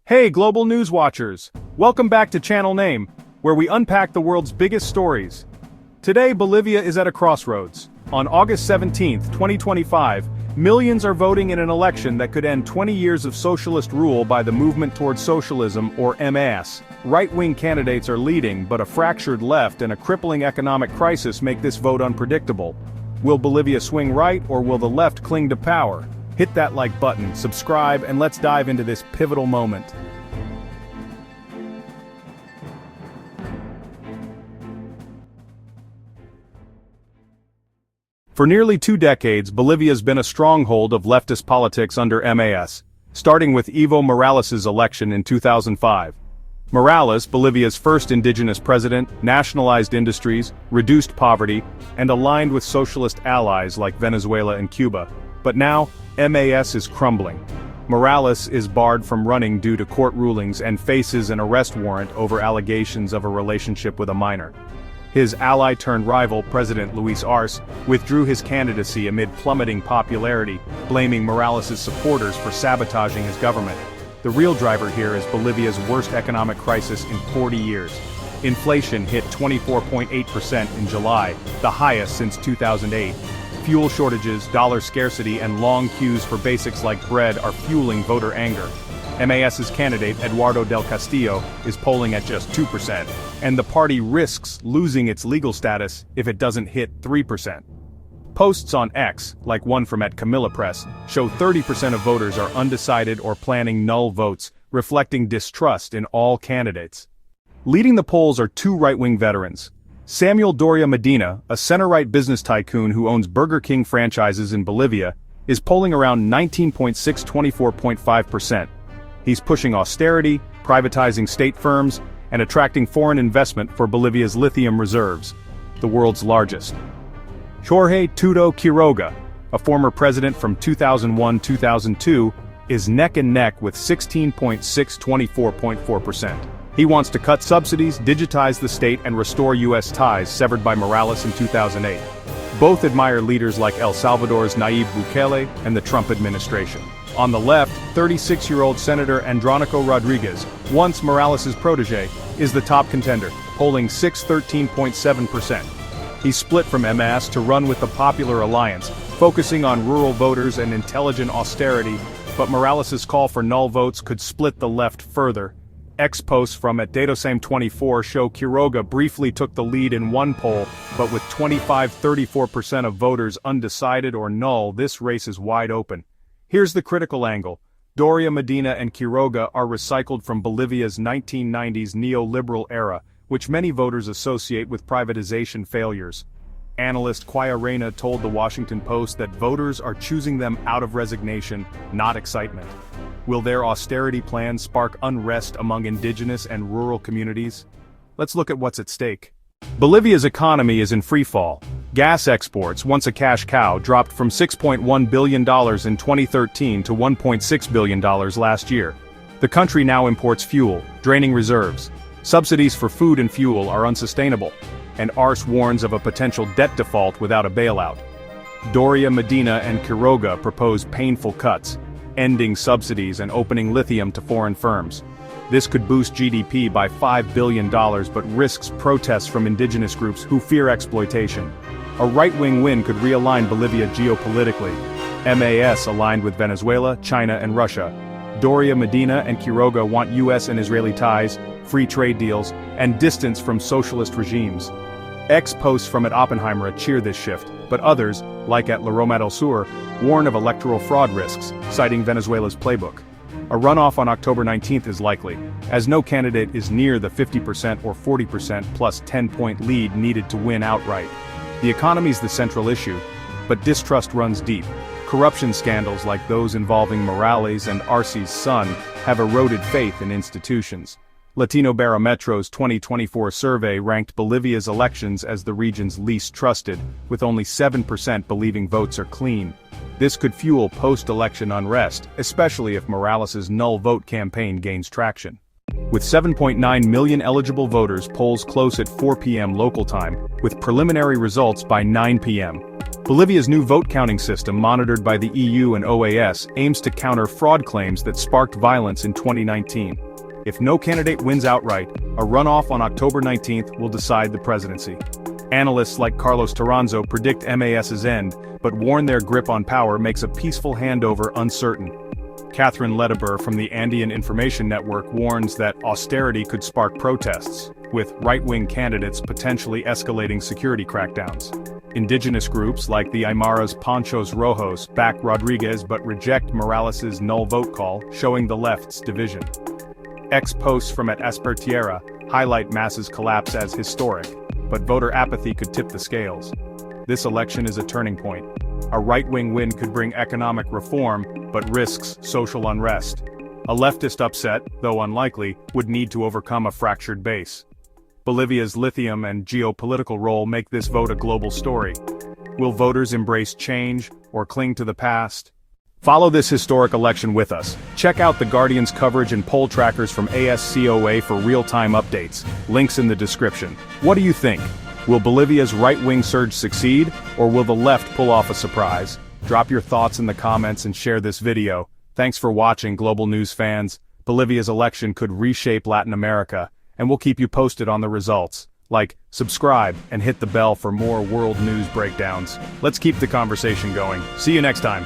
Hey global news watchers! Welcome back to Channel Name, where we unpack the world's biggest stories. Today Bolivia is at a crossroads. On August 17, 2025, millions are voting in an election that could end 20 years of socialist rule by the Movement Toward Socialism, or MAS. Right-wing candidates are leading, but a fractured left and a crippling economic crisis make this vote unpredictable. Will Bolivia swing right, or will the left cling to power? Hit that like button, subscribe, and let's dive into this pivotal moment. For nearly 2 decades, Bolivia's been a stronghold of leftist politics under MAS, starting with Evo Morales' election in 2005. Morales, Bolivia's first indigenous president, nationalized industries, reduced poverty, and aligned with socialist allies like Venezuela and Cuba. But now, MAS is crumbling. Morales is barred from running due to court rulings and faces an arrest warrant over allegations of a relationship with a minor. His ally-turned-rival, President Luis Arce, withdrew his candidacy amid plummeting popularity, blaming Morales' supporters for sabotaging his government. The real driver here is Bolivia's worst economic crisis in 40 years. Inflation hit 24.8% in July, the highest since 2008. Fuel shortages, dollar scarcity, and long queues for basics like bread are fueling voter anger. MAS's candidate, Eduardo del Castillo, is polling at just 2%, and the party risks losing its legal status if it doesn't hit 3%. Posts on X, like one from @CamillaPress, show 30% of voters are undecided or planning null votes, reflecting distrust in all candidates. Leading the polls are 2 right-wing veterans. Samuel Doria Medina, a center-right business tycoon who owns Burger King franchises in Bolivia, is polling around 19.6–24.5%. He's pushing austerity, privatizing state firms, and attracting foreign investment for Bolivia's lithium reserves, the world's largest. Jorge Quiroga, a former president from 2001–2002, is neck and neck with 16.6–24.4%. He wants to cut subsidies, digitize the state, and restore U.S. ties severed by Morales in 2008. Both admire leaders like El Salvador's Nayib Bukele and the Trump administration. On the left, 36-year-old Senator Andrónico Rodriguez, once Morales' protege, is the top contender, polling 13.7%. He's split from MAS to run with the Popular Alliance, focusing on rural voters and intelligent austerity, but Morales' call for null votes could split the left further. Posts from @Datosame24 show Quiroga briefly took the lead in one poll, but with 25–34% of voters undecided or null, this race is wide open. Here's the critical angle. Doria Medina and Quiroga are recycled from Bolivia's 1990s neoliberal era, which many voters associate with privatization failures. Analyst Quiroga told the Washington Post that voters are choosing them out of resignation, not excitement. Will their austerity plans spark unrest among indigenous and rural communities? Let's look at what's at stake. Bolivia's economy is in freefall. Gas exports, once a cash cow, dropped from $6.1 billion in 2013 to $1.6 billion last year. The country now imports fuel, draining reserves. Subsidies for food and fuel are unsustainable, and Arce warns of a potential debt default without a bailout. Doria Medina and Quiroga propose painful cuts, ending subsidies and opening lithium to foreign firms. This could boost GDP by $5 billion but risks protests from indigenous groups who fear exploitation. A right-wing win could realign Bolivia geopolitically. MAS aligned with Venezuela, China, and Russia. Doria Medina and Quiroga want US and Israeli ties, free trade deals, and distance from socialist regimes. Posts from @Oppenheimer cheer this shift, but others, like at La Roma del Sur, warn of electoral fraud risks, citing Venezuela's playbook. A runoff on October 19th is likely, as no candidate is near the 50% or 40% plus 10-point lead needed to win outright. The economy's the central issue, but distrust runs deep. Corruption scandals like those involving Morales and Arce's son have eroded faith in institutions. Latino Barometro's 2024 survey ranked Bolivia's elections as the region's least trusted, with only 7% believing votes are clean. This could fuel post-election unrest, especially if Morales' null vote campaign gains traction. With 7.9 million eligible voters, polls close at 4 p.m. local time, with preliminary results by 9 p.m. Bolivia's new vote counting system, monitored by the EU and OAS, aims to counter fraud claims that sparked violence in 2019. If no candidate wins outright, a runoff on October 19th will decide the presidency. Analysts like Carlos Toranzo predict MAS's end, but warn their grip on power makes a peaceful handover uncertain. Catherine Ledebur from the Andean Information Network warns that austerity could spark protests, with right-wing candidates potentially escalating security crackdowns. Indigenous groups like the Aymaras Panchos Rojos back Rodriguez but reject Morales's null vote call, showing the left's division. Posts from at Aspertierra highlight Mas's collapse as historic, but voter apathy could tip the scales. This election is a turning point. A right-wing win could bring economic reform, but risks social unrest. A leftist upset, though unlikely, would need to overcome a fractured base. Bolivia's lithium and geopolitical role make this vote a global story. Will voters embrace change, or cling to the past? Follow this historic election with us. Check out The Guardian's coverage and poll trackers from ASCOA for real-time updates. Links in the description. What do you think? Will Bolivia's right-wing surge succeed, or will the left pull off a surprise? Drop your thoughts in the comments and share this video. Thanks for watching, Global News fans. Bolivia's election could reshape Latin America, and we'll keep you posted on the results. Like, subscribe, and hit the bell for more world news breakdowns. Let's keep the conversation going. See you next time.